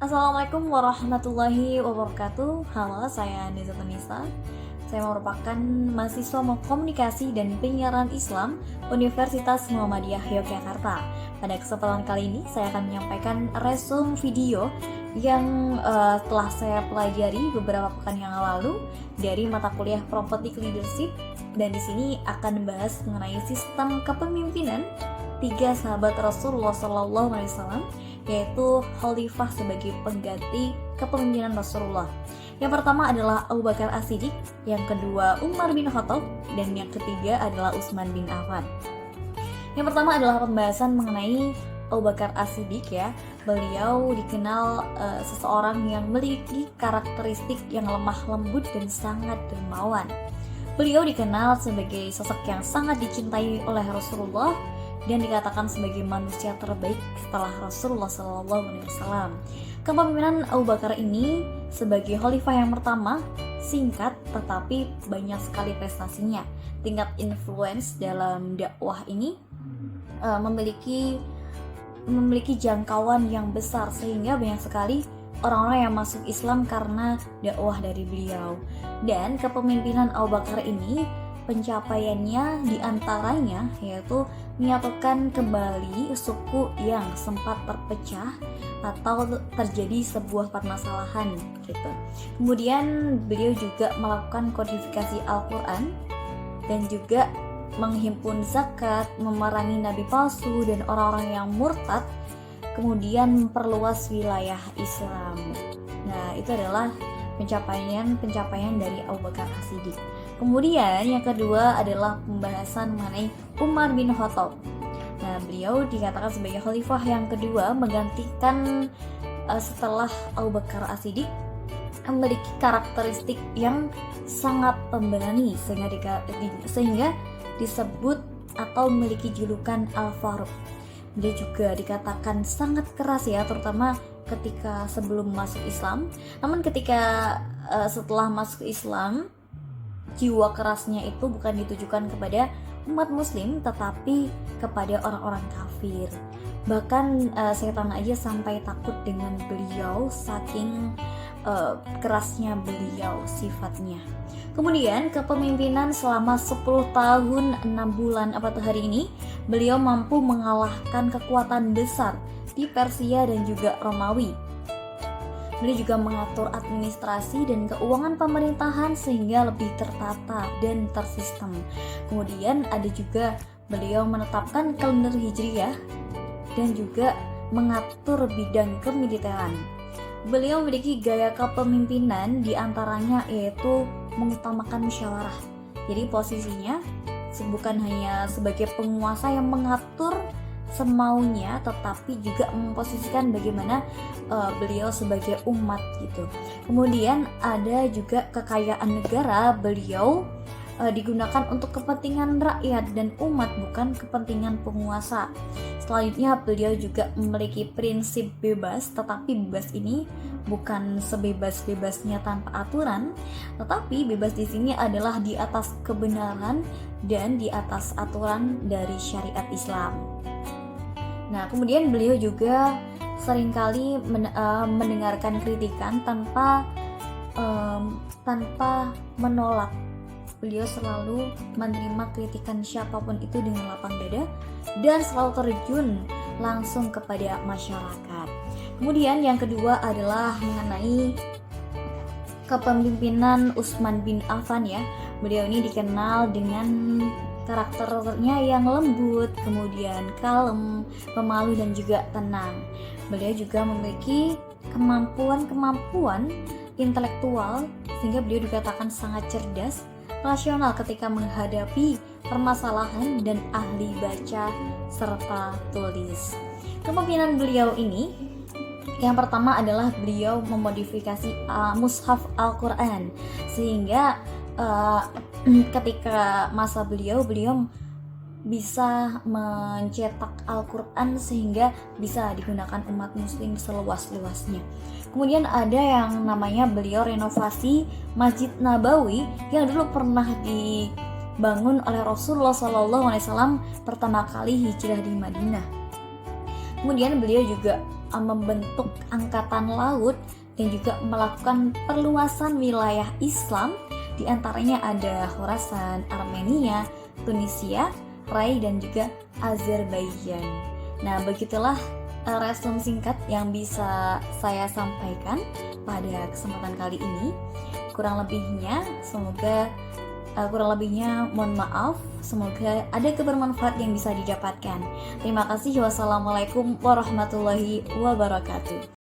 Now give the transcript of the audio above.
Assalamualaikum warahmatullahi wabarakatuh. Halo, saya Nisa Nisa. Saya merupakan mahasiswa komunikasi dan penyiaran Islam Universitas Muhammadiyah Yogyakarta. Pada kesempatan kali ini saya akan menyampaikan resume video yang telah saya pelajari beberapa pekan yang lalu dari mata kuliah Prophetic Leadership, dan di sini akan membahas mengenai sistem kepemimpinan tiga sahabat Rasulullah SAW, yaitu Khalifah sebagai pengganti kepemimpinan Rasulullah. Yang pertama adalah Abu Bakar As-Siddiq, yang kedua Umar bin Khattab, dan yang ketiga adalah Utsman bin Affan. Yang pertama adalah pembahasan mengenai Abu Bakar As-Siddiq ya. Beliau dikenal seseorang yang memiliki karakteristik yang lemah lembut dan sangat dermawan. Beliau dikenal sebagai sosok yang sangat dicintai oleh Rasulullah dan dikatakan sebagai manusia terbaik setelah Rasulullah SAW. Kepemimpinan Abu Bakar ini sebagai khalifah yang pertama singkat tetapi banyak sekali prestasinya. Tingkat influence dalam dakwah ini memiliki jangkauan yang besar, sehingga banyak sekali orang-orang yang masuk Islam karena dakwah dari beliau. Dan kepemimpinan Abu Bakar ini pencapaiannya diantaranya yaitu menyatukan kembali suku yang sempat terpecah atau terjadi sebuah permasalahan gitu. Kemudian beliau juga melakukan kodifikasi Al-Quran dan juga menghimpun zakat, memerangi nabi palsu dan orang-orang yang murtad, kemudian memperluas wilayah Islam. Nah, itu adalah pencapaian dari Abu Bakar As-Siddiq. Kemudian yang kedua adalah pembahasan mengenai Umar bin Khattab. Nah, beliau dikatakan sebagai khalifah yang kedua menggantikan setelah Abu Bakar As-Siddiq, memiliki karakteristik yang sangat pemberani sehingga disebut atau memiliki julukan Al-Faruq. Dia juga dikatakan sangat keras ya, terutama ketika sebelum masuk Islam. Namun ketika setelah masuk Islam, jiwa kerasnya itu bukan ditujukan kepada umat muslim tetapi kepada orang-orang kafir. Bahkan setan aja sampai takut dengan beliau saking kerasnya beliau sifatnya. Kemudian kepemimpinan selama 10 tahun 6 bulan hari ini, beliau mampu mengalahkan kekuatan besar di Persia dan juga Romawi. Beliau juga mengatur administrasi dan keuangan pemerintahan sehingga lebih tertata dan tersistem. Kemudian ada juga beliau menetapkan kalender Hijriyah dan juga mengatur bidang kemiliteran. Beliau memiliki gaya kepemimpinan diantaranya yaitu mengutamakan musyawarah. Jadi posisinya bukan hanya sebagai penguasa yang mengatur semaunya, tetapi juga memposisikan bagaimana beliau sebagai umat gitu. Kemudian ada juga kekayaan negara beliau digunakan untuk kepentingan rakyat dan umat, bukan kepentingan penguasa. Selanjutnya beliau juga memiliki prinsip bebas, tetapi bebas ini bukan sebebas-bebasnya tanpa aturan, tetapi bebas di sini adalah di atas kebenaran dan di atas aturan dari syariat Islam. Nah, kemudian beliau juga seringkali mendengarkan kritikan tanpa menolak. Beliau selalu menerima kritikan siapapun itu dengan lapang dada dan selalu terjun langsung kepada masyarakat. Kemudian yang kedua adalah mengenai kepemimpinan Utsman bin Affan ya. Beliau ini dikenal dengan karakternya yang lembut, kemudian kalem, pemalu dan juga tenang. Beliau juga memiliki kemampuan intelektual sehingga beliau dikatakan sangat cerdas, rasional ketika menghadapi permasalahan dan ahli baca serta tulis. Kepemimpinan beliau ini yang pertama adalah beliau memodifikasi mushaf Al-Quran sehingga ketika masa beliau bisa mencetak Al-Quran sehingga bisa digunakan umat muslim seluas-luasnya. Kemudian ada yang namanya beliau renovasi Masjid Nabawi yang dulu pernah dibangun oleh Rasulullah SAW pertama kali hijrah di Madinah. Kemudian beliau juga membentuk angkatan laut dan juga melakukan perluasan wilayah Islam, di antaranya ada Khorasan, Armenia, Tunisia, Rai, dan juga Azerbaijan. Nah, begitulah resum singkat yang bisa saya sampaikan pada kesempatan kali ini. Kurang lebihnya mohon maaf. Semoga ada kebermanfaat yang bisa didapatkan. Terima kasih. Wassalamualaikum warahmatullahi wabarakatuh.